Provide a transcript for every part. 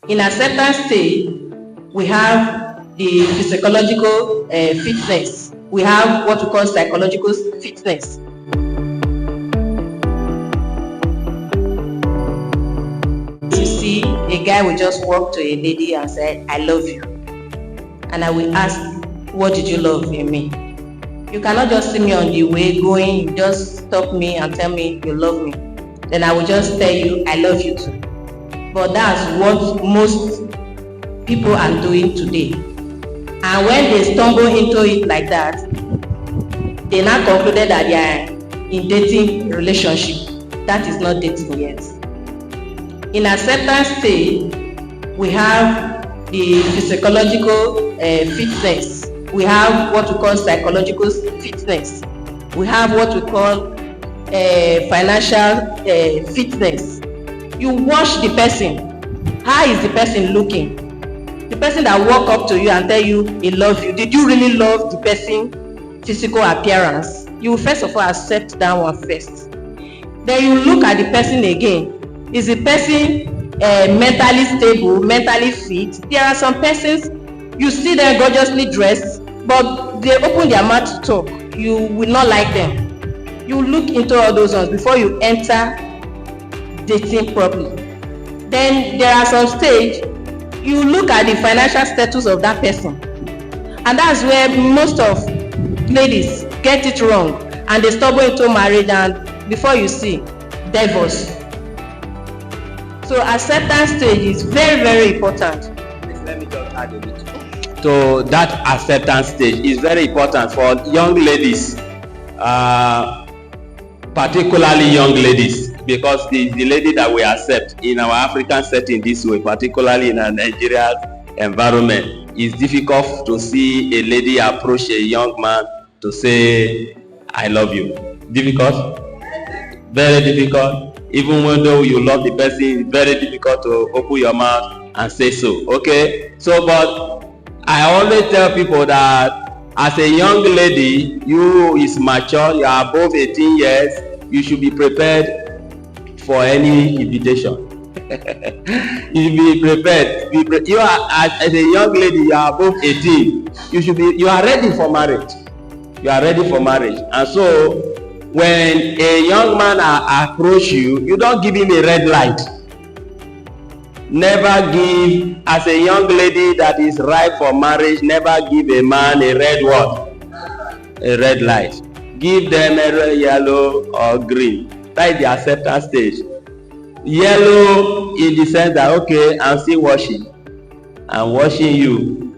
In acceptance stage, we have the physiological fitness. We have what we call psychological fitness. You see, a guy will just walk to a lady and say, "I love you." And I will ask, "What did you love in me?" You cannot just see me on the way going, you just stop me and tell me you love me. Then I will just tell you, "I love you too." But that's what most people are doing today. And when they stumble into it like that, they now concluded that they are in dating relationship. That is not dating yet. In acceptance stage, we have the physiological fitness. We have what we call psychological fitness. We have what we call financial fitness. You watch the person. How is the person looking? The person that walk up to you and tell you he loves you, did you really love the person physical appearance? You first of all accept that one first. Then you look at the person again. Is the person mentally stable, mentally fit? There are some persons, you see them gorgeously dressed, but they open their mouth to talk. You will not like them. You look into all those ones before you enter dating properly. Then there are some stage, you look at the financial status of that person. And that's where most of ladies get it wrong and they stumble into marriage, and before you see, divorce. So acceptance stage is very, very important. Let me just add a bit. So that acceptance stage is very important for young ladies, particularly young ladies, because the lady that we accept in our African setting this way, particularly in a Nigerian environment, it's difficult to see a lady approach a young man to say, "I love you." Difficult? Very difficult. Even though you love the person, it's very difficult to open your mouth and say so. Okay? So, but I always tell people that as a young lady, you is mature, you are above 18 years, you should be prepared for any invitation. You be prepared. You are as a young lady, you are above 18. You are ready for marriage. You are ready for marriage. And so when a young man approach you, you don't give him a red light. Never give, as a young lady that is ripe for marriage, never give a man a red what? A red light. Give them a red, yellow or green. That is the acceptance stage. Yellow in the sense that, okay, I'm still washing. I'm washing you.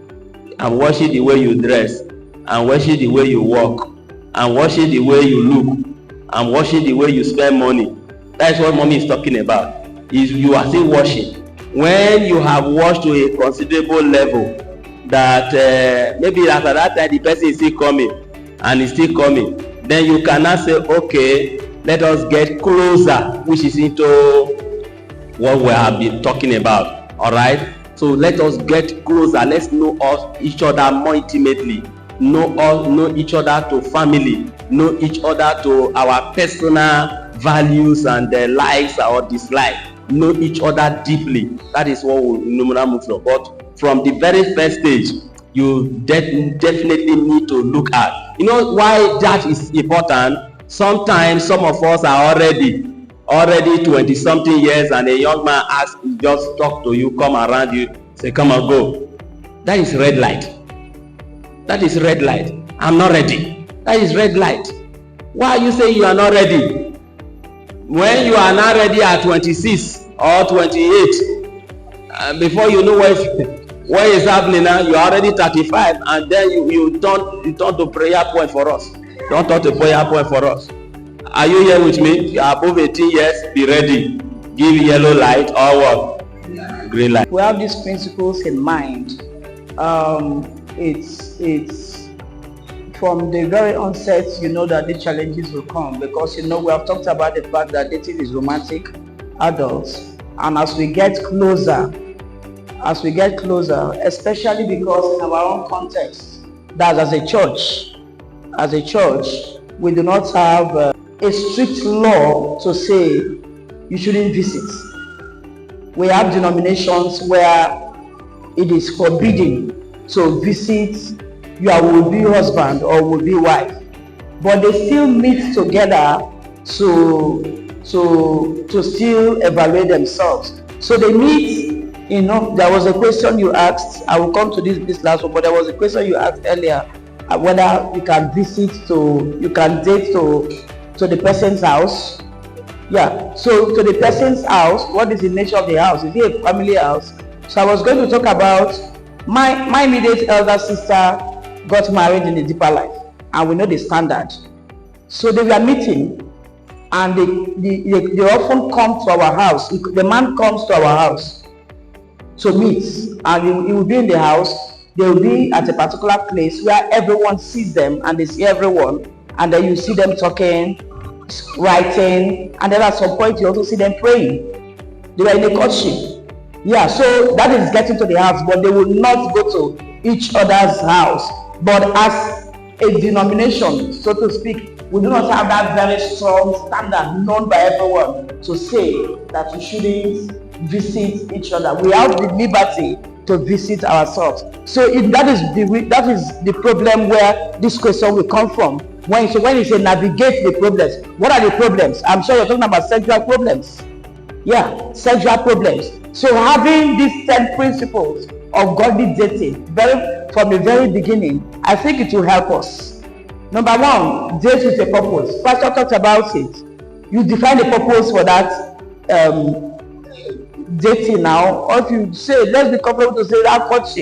I'm washing the way you dress. I'm washing the way you walk. I'm washing the way you look. I'm washing the way you spend money. That's what mommy is talking about. Is you are still washing. When you have washed to a considerable level, that maybe after that time the person is still coming and is still coming, then you cannot say, okay, let us get closer, which is into what we have been talking about. All right. So let us get closer. Let's know each other more intimately. Know each other to family. Know each other to our personal values and likes or dislikes. Know each other deeply. That is what we normally move from. But from the very first stage, you definitely need to look at. You know why that is important? Sometimes some of us are already 20-something years, and a young man asks, just talk to you, come around you, say, come and go. That is red light. That is red light. I'm not ready. That is red light. Why are you saying you are not ready? When you are not ready at 26 or 28, before you know what is happening now, you are already 35, and then you turn to prayer point for us. Don't turn to prayer point for us. Are you here with me? You are above 18 years, be ready. Give yellow light or what? Green light. We have these principles in mind. It's from the very onset, you know that the challenges will come, because we have talked about the fact that dating is romantic, adults, and as we get closer, especially because in our own context, that as a church, we do not have a strict law to say you shouldn't visit. we have denominations where it is forbidden to visit your would-be husband or would-be wife, but they still meet together to still evaluate themselves. So they meet. There was a question you asked. I will come to this last one, but there was a question you asked earlier, whether you can date to the person's house. Yeah. So to the person's house, what is the nature of the house? Is it a family house? So I was going to talk about my immediate elder sister got married in a deeper life, and we know the standard. So they were meeting, and they often come to our house. The man comes to our house to meet, and he will be in the house. They will be at a particular place where everyone sees them and they see everyone, and then you see them talking, writing, and then at some point you also see them praying. They were in a courtship. Yeah, so that is getting to the house, but they will not go to each other's house. But as a denomination, so to speak, we do not have that very strong standard known by everyone to say that we shouldn't visit each other. We have the liberty to visit ourselves. So that is the problem where this question will come from. When you say navigate the problems, what are the problems? I'm sure you're talking about sexual problems. Yeah, sexual problems. So having these 10 principles of godly dating from the very beginning, I think it will help us. Number one, date with a purpose. Pastor talked about it. You define the purpose for that dating now, or if you say, let's be comfortable to say that courtship.